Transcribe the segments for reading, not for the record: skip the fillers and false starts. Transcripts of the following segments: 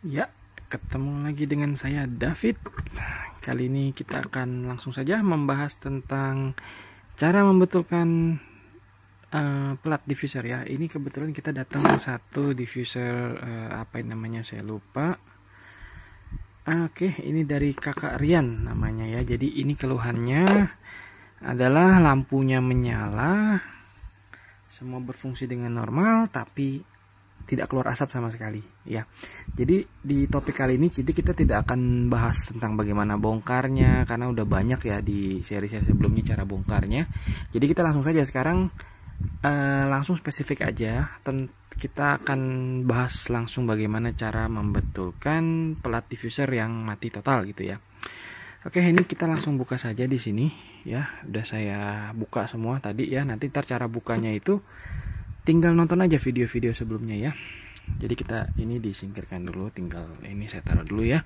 Ya, ketemu lagi dengan saya David. Kali ini kita akan langsung saja membahas tentang cara membetulkan plat diffuser ya. Ini kebetulan kita datang satu diffuser apa namanya saya lupa. Oke, ini dari kakak Rian namanya ya. Jadi ini keluhannya adalah lampunya menyala, semua berfungsi dengan normal, tapi tidak keluar asap sama sekali ya. Jadi di topik kali ini kita tidak akan bahas tentang bagaimana bongkarnya, karena udah banyak ya di seri-seri sebelumnya cara bongkarnya. Jadi kita langsung saja sekarang langsung spesifik aja. Kita akan bahas langsung bagaimana cara membetulkan pelat diffuser yang mati total gitu ya. Oke, ini kita langsung buka saja di sini ya. Udah saya buka semua tadi ya. Nanti cara bukanya itu tinggal nonton aja video-video sebelumnya ya. Jadi kita ini disingkirkan dulu, tinggal ini saya taruh dulu ya.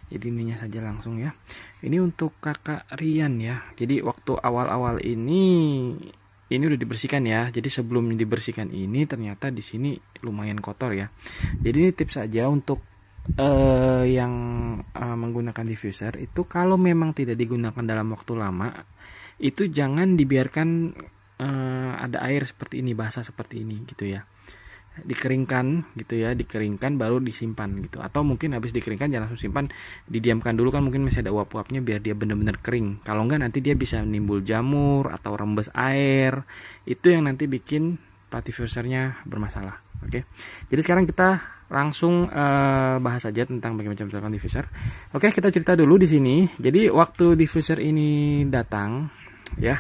Jadi ininya saja langsung ya. Ini untuk kakak Rian ya. Jadi waktu awal-awal ini udah dibersihkan ya. Jadi sebelum dibersihkan ini ternyata di sini lumayan kotor ya. Jadi ini tips saja untuk yang menggunakan diffuser itu, kalau memang tidak digunakan dalam waktu lama, itu jangan dibiarkan ada air seperti ini, basah seperti ini gitu ya. Dikeringkan gitu ya, dikeringkan baru disimpan gitu. Atau mungkin habis dikeringkan jangan langsung simpan, didiamkan dulu, kan mungkin masih ada uap-uapnya biar dia benar-benar kering. Kalau enggak nanti dia bisa nimbul jamur atau rembes air. Itu yang nanti bikin plat diffusernya bermasalah. Oke. Jadi sekarang kita langsung bahas aja tentang bagaimana cara membetulkan diffuser. Oke, kita cerita dulu di sini. Jadi waktu diffuser ini datang ya,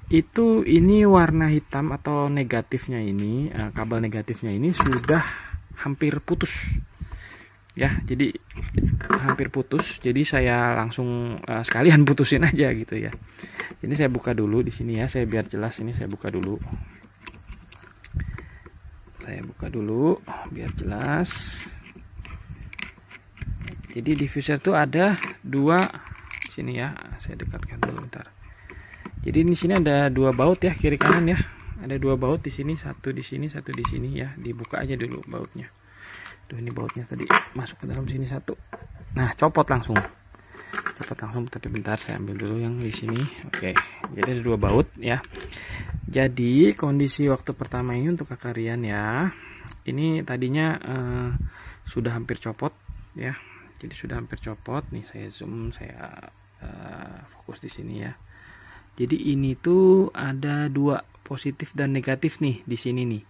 itu ini warna hitam atau negatifnya ini, kabel negatifnya ini sudah hampir putus ya. Jadi hampir putus, jadi saya langsung sekalian putusin aja gitu ya. Ini saya buka dulu di sini ya, saya biar jelas. Ini saya buka dulu, biar jelas. Jadi diffuser tuh ada dua sini ya, saya dekatkan dulu bentar. Jadi di sini ada dua baut ya, kiri kanan ya. Ada dua baut di sini, satu di sini, satu di sini ya. Dibuka aja dulu bautnya. Tuh, ini bautnya tadi masuk ke dalam sini satu. Nah, copot langsung. Tapi bentar saya ambil dulu yang di sini. Oke. Jadi ada dua baut ya. Jadi kondisi waktu pertama ini untuk kakak Rian ya. Ini tadinya sudah hampir copot ya. Jadi sudah hampir copot. Nih saya zoom, saya fokus di sini ya. Jadi ini tuh ada dua positif dan negatif nih di sini nih.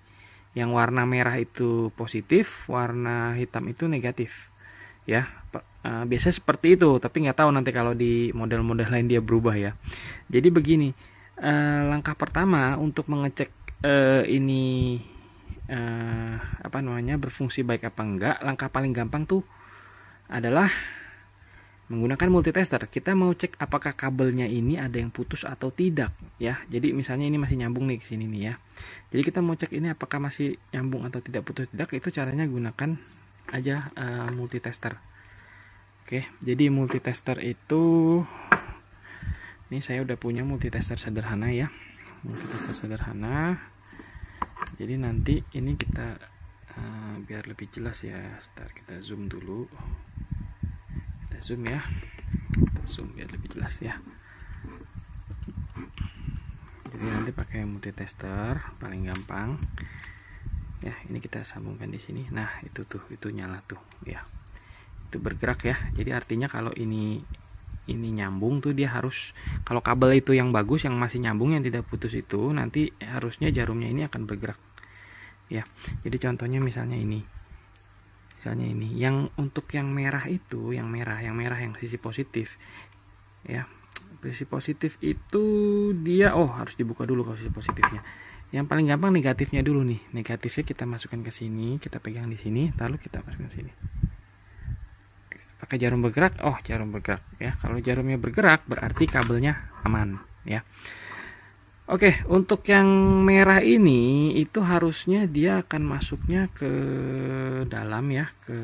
Yang warna merah itu positif, warna hitam itu negatif. Ya, biasanya seperti itu, tapi nggak tahu nanti kalau di model-model lain dia berubah ya. Jadi begini, langkah pertama untuk mengecek ini apa namanya berfungsi baik apa enggak, langkah paling gampang tuh adalah menggunakan multitester. Kita mau cek apakah kabelnya ini ada yang putus atau tidak ya. Jadi misalnya ini masih nyambung nih ke sini nih ya. Jadi kita mau cek ini apakah masih nyambung atau tidak, putus tidak, itu caranya gunakan aja multitester. Oke, jadi multitester itu ini saya udah punya multitester sederhana ya. Multitester sederhana. Jadi nanti ini kita biar lebih jelas ya. Sebentar, kita zoom dulu. Zoom ya, kita zoom biar lebih jelas ya. Jadi nanti pakai multitester paling gampang ya. Ini kita sambungkan di sini. Nah itu tuh, itu nyala tuh ya, itu bergerak ya. Jadi artinya kalau ini nyambung tuh, dia harus, kalau kabel itu yang bagus, yang masih nyambung, yang tidak putus itu, nanti harusnya jarumnya ini akan bergerak ya. Jadi contohnya misalnya ini yang untuk yang merah itu, yang merah yang sisi positif ya. Sisi positif itu dia harus dibuka dulu kalau sisi positifnya. Yang paling gampang negatifnya dulu nih. Negatifnya kita masukkan ke sini, kita pegang di sini, lalu kita masukkan ke sini. Pakai jarum bergerak, jarum bergerak ya. Kalau jarumnya bergerak berarti kabelnya aman ya. Oke, untuk yang merah ini itu harusnya dia akan masuknya ke dalam ya, ke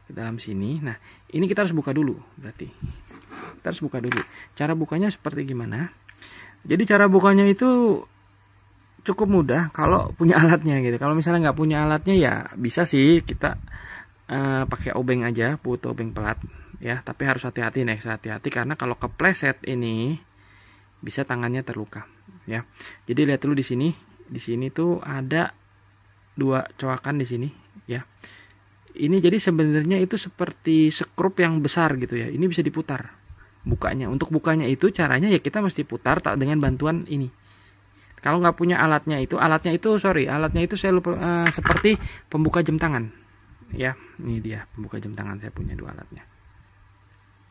dalam sini. Nah, ini kita harus buka dulu berarti. Kita harus buka dulu. Cara bukanya seperti gimana? Jadi cara bukanya itu cukup mudah kalau punya alatnya gitu. Kalau misalnya nggak punya alatnya ya bisa sih kita pakai obeng aja, putu obeng pelat ya, tapi harus hati-hati nih, ekstra hati-hati karena kalau kepleset ini bisa tangannya terluka ya. Jadi lihat dulu di sini. Di sini tuh ada 2 coakan di sini ya. Ini jadi sebenarnya itu seperti skrup yang besar gitu ya. Ini bisa diputar bukanya. Untuk bukanya itu caranya ya kita mesti putar tak dengan bantuan ini. Kalau nggak punya alatnya itu saya lupa, seperti pembuka jam tangan ya. Ini dia pembuka jam tangan, saya punya 2 alatnya.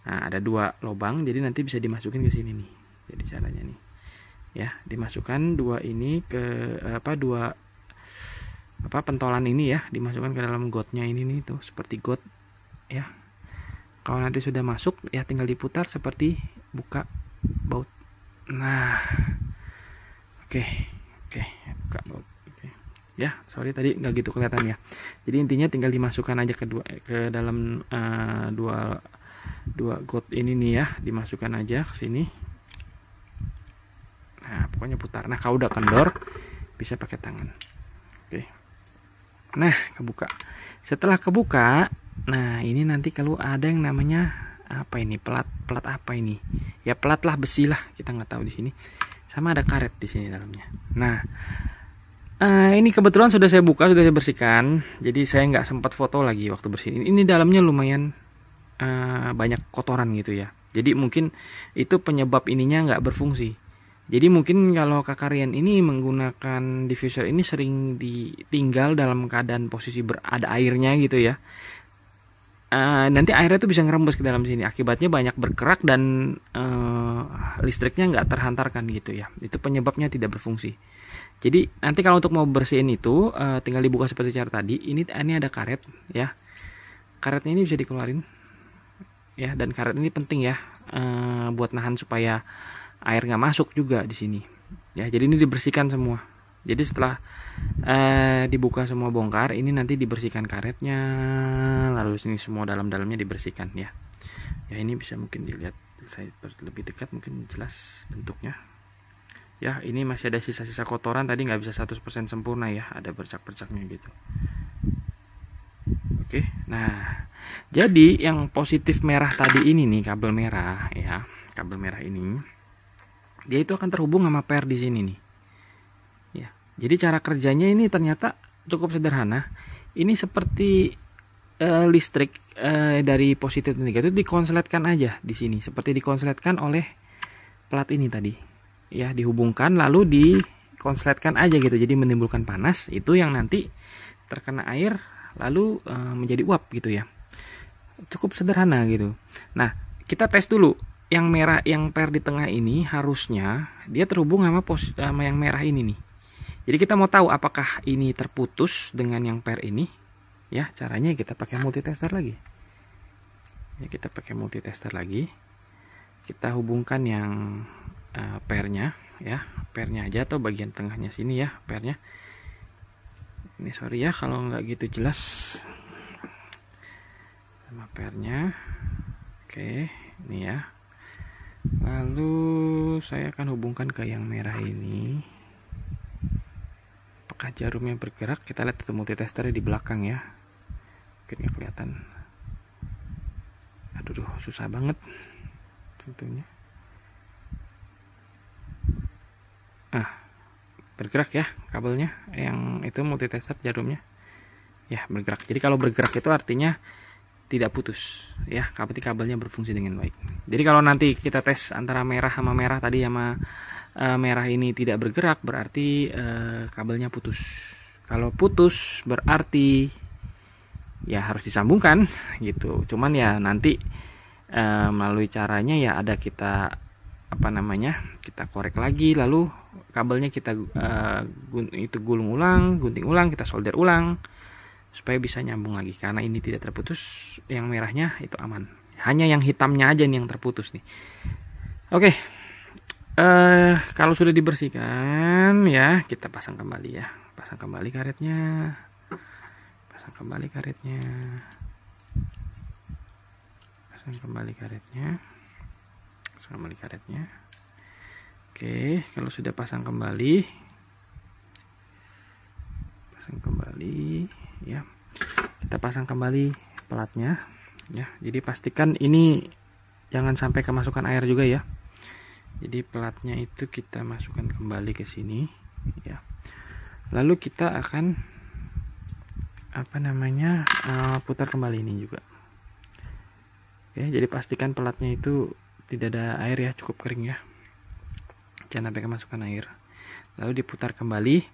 Nah, ada 2 lubang, jadi nanti bisa dimasukin ke sini nih. Jadi caranya nih ya, dimasukkan 2 ini ke pentolan ini ya, dimasukkan ke dalam gotnya ini nih tuh, seperti got ya. Kalau nanti sudah masuk ya tinggal diputar seperti buka baut. Nah, oke, buka baut. Oke. Ya, sorry tadi nggak gitu kelihatan ya. Jadi intinya tinggal dimasukkan aja ke dalam dua got ini nih ya, dimasukkan aja ke sini. Nah, pokoknya putar. Nah, kalau udah kendor bisa pakai tangan. Oke. Nah, kebuka. Setelah kebuka, nah ini nanti kalau ada yang namanya apa ini, pelat apa ini? Ya pelat lah, besi lah, kita nggak tahu di sini. Sama ada karet di sini dalamnya. Nah, ini kebetulan sudah saya buka, sudah saya bersihkan. Jadi saya nggak sempat foto lagi waktu bersihin. Ini dalamnya lumayan banyak kotoran gitu ya. Jadi mungkin itu penyebab ininya nggak berfungsi. Jadi mungkin kalau Kakarian ini menggunakan diffuser ini sering ditinggal dalam keadaan posisi ada airnya gitu ya. Nanti airnya tuh bisa ngerembes ke dalam sini. Akibatnya banyak berkerak dan listriknya nggak terhantarkan gitu ya. Itu penyebabnya tidak berfungsi. Jadi nanti kalau untuk mau bersihin itu tinggal dibuka seperti cara tadi. Ini ada karet ya. Karetnya ini bisa dikeluarin ya. Dan karet ini penting ya buat nahan supaya air nggak masuk juga di sini ya. Jadi ini dibersihkan semua. Jadi setelah dibuka semua bongkar, ini nanti dibersihkan karetnya, lalu sini semua dalam-dalamnya dibersihkan ya. Ya ini bisa mungkin dilihat saya lebih dekat, mungkin jelas bentuknya ya. Ini masih ada sisa-sisa kotoran, tadi nggak bisa 100% sempurna ya, ada bercak-bercaknya gitu. Oke, nah jadi yang positif merah tadi ini nih, kabel merah ya, kabel merah ini dia itu akan terhubung sama per di sini nih ya. Jadi cara kerjanya ini ternyata cukup sederhana. Ini seperti listrik dari positif dan negatif dikonsletkan aja di sini, seperti dikonsletkan oleh plat ini tadi ya, dihubungkan lalu dikonsletkan aja gitu. Jadi menimbulkan panas itu yang nanti terkena air lalu menjadi uap gitu ya. Cukup sederhana gitu. Nah, kita tes dulu. Yang merah, yang per di tengah ini harusnya dia terhubung sama yang merah ini nih. Jadi kita mau tahu apakah ini terputus dengan yang per ini ya. Caranya kita pakai multitester lagi ya, kita pakai multitester lagi. Kita hubungkan yang pernya ya, pernya aja atau bagian tengahnya sini ya, pernya ini. Sorry ya kalau nggak gitu jelas sama pernya. Oke, ini ya. Lalu saya akan hubungkan ke yang merah ini. Apakah jarumnya bergerak? Kita lihat itu multitesternya di belakang ya. Mungkin nggak kelihatan. Aduh, susah banget tentunya. Bergerak ya kabelnya. Yang itu multitester jarumnya ya bergerak. Jadi kalau bergerak itu artinya tidak putus ya, kabelnya berfungsi dengan baik. Jadi kalau nanti kita tes antara merah sama merah tadi sama merah ini tidak bergerak, berarti kabelnya putus. Kalau putus berarti ya harus disambungkan gitu. Cuman ya nanti melalui caranya ya ada kita kita korek lagi, lalu kabelnya kita gulung ulang, gunting ulang, kita solder ulang supaya bisa nyambung lagi. Karena ini tidak terputus, yang merahnya itu aman. Hanya yang hitamnya aja nih yang terputus nih. Oke. Kalau sudah dibersihkan ya, kita pasang kembali ya. Pasang kembali karetnya. Pasang kembali karetnya. Pasang kembali karetnya. Pasang kembali karetnya. Oke, kalau sudah pasang kembali, pasang kembali ya, kita pasang kembali pelatnya ya. Jadi pastikan ini jangan sampai kemasukan air juga ya. Jadi pelatnya itu kita masukkan kembali ke sini ya. Lalu kita akan putar kembali ini juga. Oke, jadi pastikan pelatnya itu tidak ada air ya, cukup kering ya. Jangan sampai kemasukan air. Lalu diputar kembali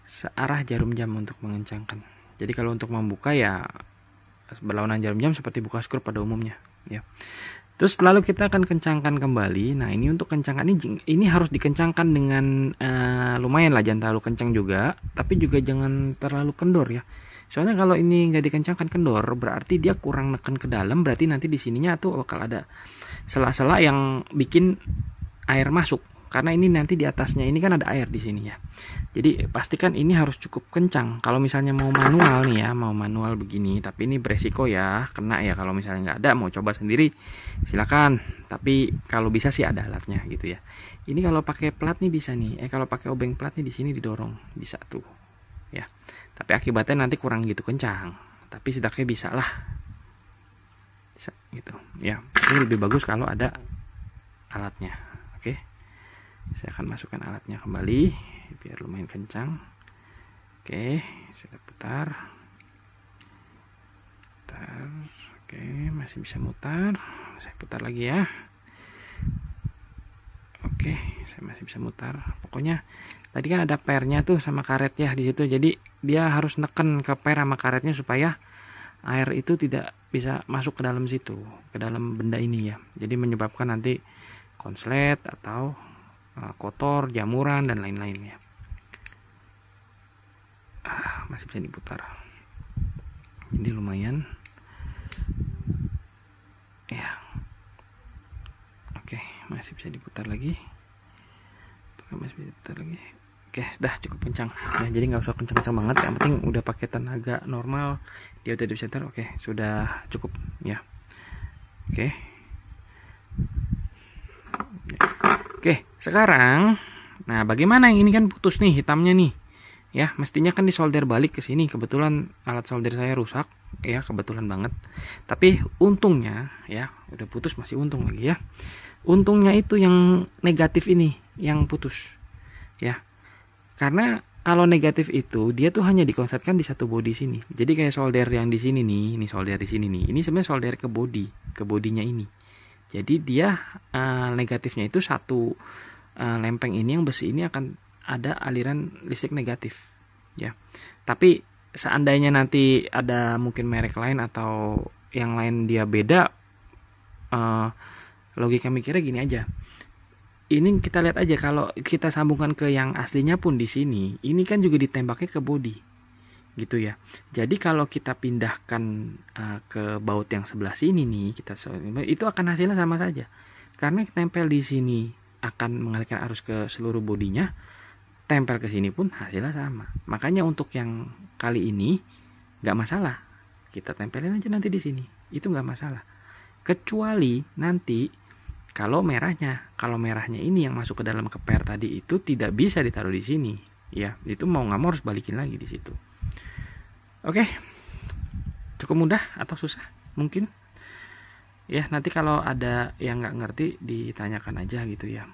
searah jarum jam untuk mengencangkan. Jadi kalau untuk membuka ya berlawanan jarum jam seperti buka skru pada umumnya ya. Terus lalu kita akan kencangkan kembali. Nah, ini untuk kencangkan ini harus dikencangkan dengan lumayan lah, jangan terlalu kencang juga, tapi juga jangan terlalu kendor ya. Soalnya kalau ini nggak dikencangkan kendor, berarti dia kurang neken ke dalam, berarti nanti di sininya tuh bakal ada sela-sela yang bikin air masuk. Karena ini nanti di atasnya ini kan ada air di sini ya. Jadi pastikan ini harus cukup kencang. Kalau misalnya mau manual nih ya, mau manual begini, tapi ini beresiko ya, kena ya. Kalau misalnya nggak ada, mau coba sendiri, silakan. Tapi kalau bisa sih ada alatnya gitu ya. Ini kalau pakai plat nih bisa nih. Kalau pakai obeng plat nih di sini didorong, bisa tuh ya. Tapi akibatnya nanti kurang gitu kencang. Tapi setidaknya bisa lah, bisa gitu ya. Ini lebih bagus kalau ada alatnya. Oke. Saya akan masukkan alatnya kembali biar lumayan kencang. Oke, sudah putar. Oke, masih bisa mutar. Saya putar lagi ya. Oke, saya masih bisa mutar. Pokoknya tadi kan ada pernya tuh sama karet ya di situ. Jadi dia harus neken ke per sama karetnya supaya air itu tidak bisa masuk ke dalam situ, ke dalam benda ini ya. Jadi menyebabkan nanti konslet atau kotor, jamuran dan lain-lain ya. Masih bisa diputar. Jadi lumayan ya. Oke, masih bisa diputar lagi. Masih bisa diputar lagi. Oke, dah cukup kencang ya. Jadi nggak usah kencang-kencang banget. Yang penting udah pakai tenaga normal, dia udah di center. Oke, sudah cukup ya. Oke. Oke, sekarang nah bagaimana yang ini kan putus nih hitamnya nih. Ya, mestinya kan disolder balik ke sini. Kebetulan alat solder saya rusak ya, kebetulan banget. Tapi untungnya ya, udah putus masih untung lagi ya. Untungnya itu yang negatif ini yang putus. Ya. Karena kalau negatif itu dia tuh hanya dikonsletkan di satu bodi sini. Jadi kayak solder yang di sini nih, ini solder di sini nih. Ini sebenarnya solder ke bodinya ini. Jadi dia negatifnya itu satu lempeng ini yang besi ini akan ada aliran listrik negatif ya. Tapi seandainya nanti ada mungkin merek lain atau yang lain dia beda, logika mikirnya gini aja. Ini kita lihat aja kalau kita sambungkan ke yang aslinya pun di sini, ini kan juga ditembaknya ke bodi gitu ya. Jadi kalau kita pindahkan ke baut yang sebelah sini nih, itu akan hasilnya sama saja. Karena tempel di sini akan mengalirkan arus ke seluruh bodinya, tempel ke sini pun hasilnya sama. Makanya untuk yang kali ini nggak masalah, kita tempelin aja nanti di sini, itu nggak masalah. Kecuali nanti kalau merahnya ini yang masuk ke dalam keper tadi itu tidak bisa ditaruh di sini, ya itu mau nggak mau harus balikin lagi di situ. Oke, cukup mudah atau susah mungkin ya, nanti kalau ada yang nggak ngerti ditanyakan aja gitu ya.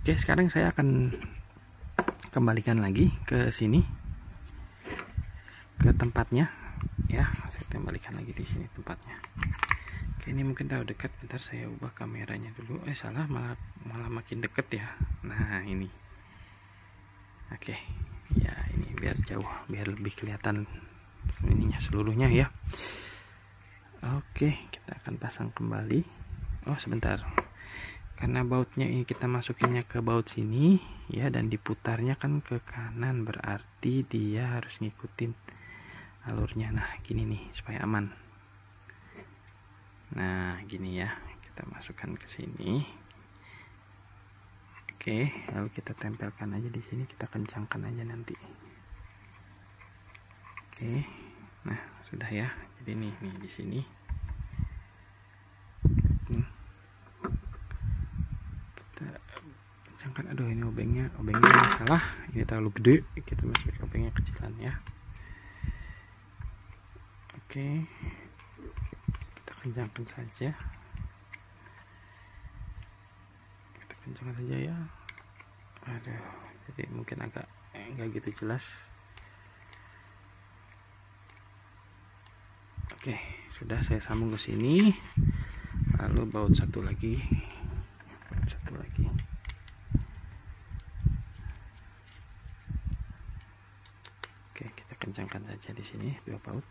Oke, sekarang saya akan kembalikan lagi ke sini, ke tempatnya ya. Saya kembalikan lagi di sini tempatnya. Oke, ini mungkin terlalu dekat, bentar saya ubah kameranya dulu. Salah, malah makin deket ya. Nah ini, oke ya, ini biar jauh, biar lebih kelihatan ininya seluruhnya ya. Oke, kita akan pasang kembali. Oh sebentar, karena bautnya ini kita masukinnya ke baut sini ya, dan diputarnya kan ke kanan, berarti dia harus ngikutin alurnya. Nah gini nih supaya aman. Nah gini ya, kita masukkan ke sini. Oke, lalu kita tempelkan aja di sini, kita kencangkan aja nanti. Oke, nah sudah ya. Jadi nih di sini. Kita kencangkan. Aduh, ini obengnya salah. Ini terlalu gede. Kita masukin obengnya kecilan ya. Oke, kita kencangkan saja. Kita kencangkan saja ya. Aduh, jadi mungkin agak nggak gitu jelas. Oke, sudah saya sambung ke sini. Lalu baut satu lagi. Oke, kita kencangkan saja di sini 2 baut.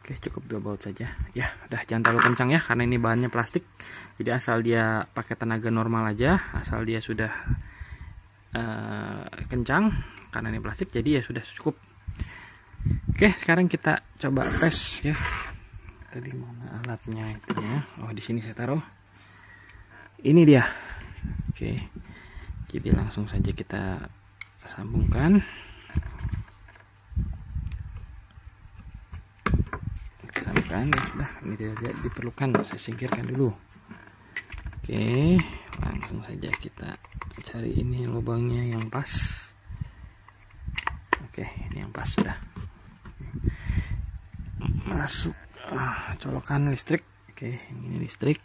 Oke, cukup 2 baut saja. Ya, udah, jangan terlalu kencang ya, karena ini bahannya plastik. Jadi asal dia pakai tenaga normal aja, asal dia sudah kencang, karena ini plastik, jadi ya sudah cukup. Oke, sekarang kita coba tes ya. Tadi mana alatnya itu ya? Oh, di sini saya taruh. Ini dia. Oke. Jadi langsung saja kita sambungkan. Nah, ini tidak diperlukan, saya singkirkan dulu. Oke, langsung saja kita cari ini lubangnya yang pas. Oke, ini yang pas sudah. Masuk colokan listrik. Oke, ini listrik.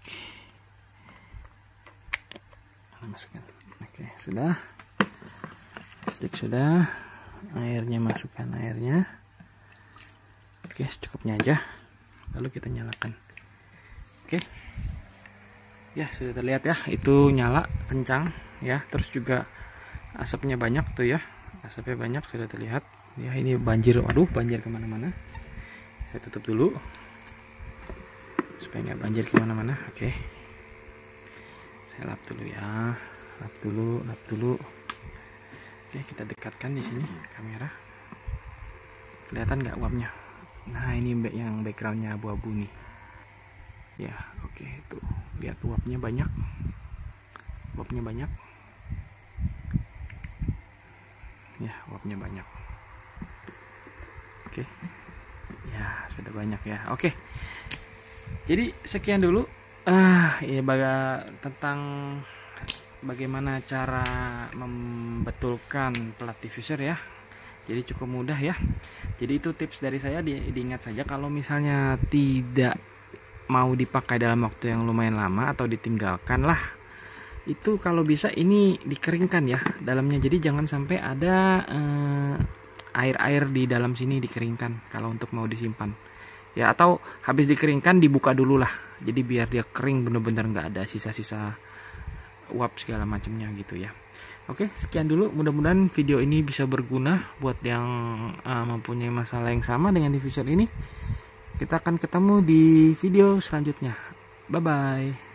Masukkan. Oke, sudah. Listrik sudah. Airnya, masukkan airnya. Oke, cukupnya aja. Lalu kita nyalakan. Oke, ya sudah terlihat ya, itu nyala kencang ya. Terus juga asapnya banyak tuh ya, asapnya banyak sudah terlihat ya. Ini banjir, waduh, banjir kemana-mana. Saya tutup dulu supaya nggak banjir kemana-mana. Oke, saya lap dulu ya, lap dulu. Oke, kita dekatkan di sini kamera. Kelihatan nggak uapnya? Nah, ini yang backgroundnya abu-abu nih ya. Oke, itu lihat uapnya banyak ya, uapnya banyak. Oke ya, sudah banyak ya. Oke, jadi sekian dulu ya tentang bagaimana cara membetulkan plat diffuser ya. Jadi cukup mudah ya. Jadi itu tips dari saya, diingat saja kalau misalnya tidak mau dipakai dalam waktu yang lumayan lama atau ditinggalkan lah, itu kalau bisa ini dikeringkan ya dalamnya. Jadi jangan sampai ada air-air di dalam sini, dikeringkan kalau untuk mau disimpan ya. Atau habis dikeringkan dibuka dulu lah, jadi biar dia kering bener-bener, nggak ada sisa-sisa uap segala macamnya gitu ya. Oke, sekian dulu. Mudah-mudahan video ini bisa berguna buat yang mempunyai masalah yang sama dengan diffuser ini. Kita akan ketemu di video selanjutnya. Bye-bye.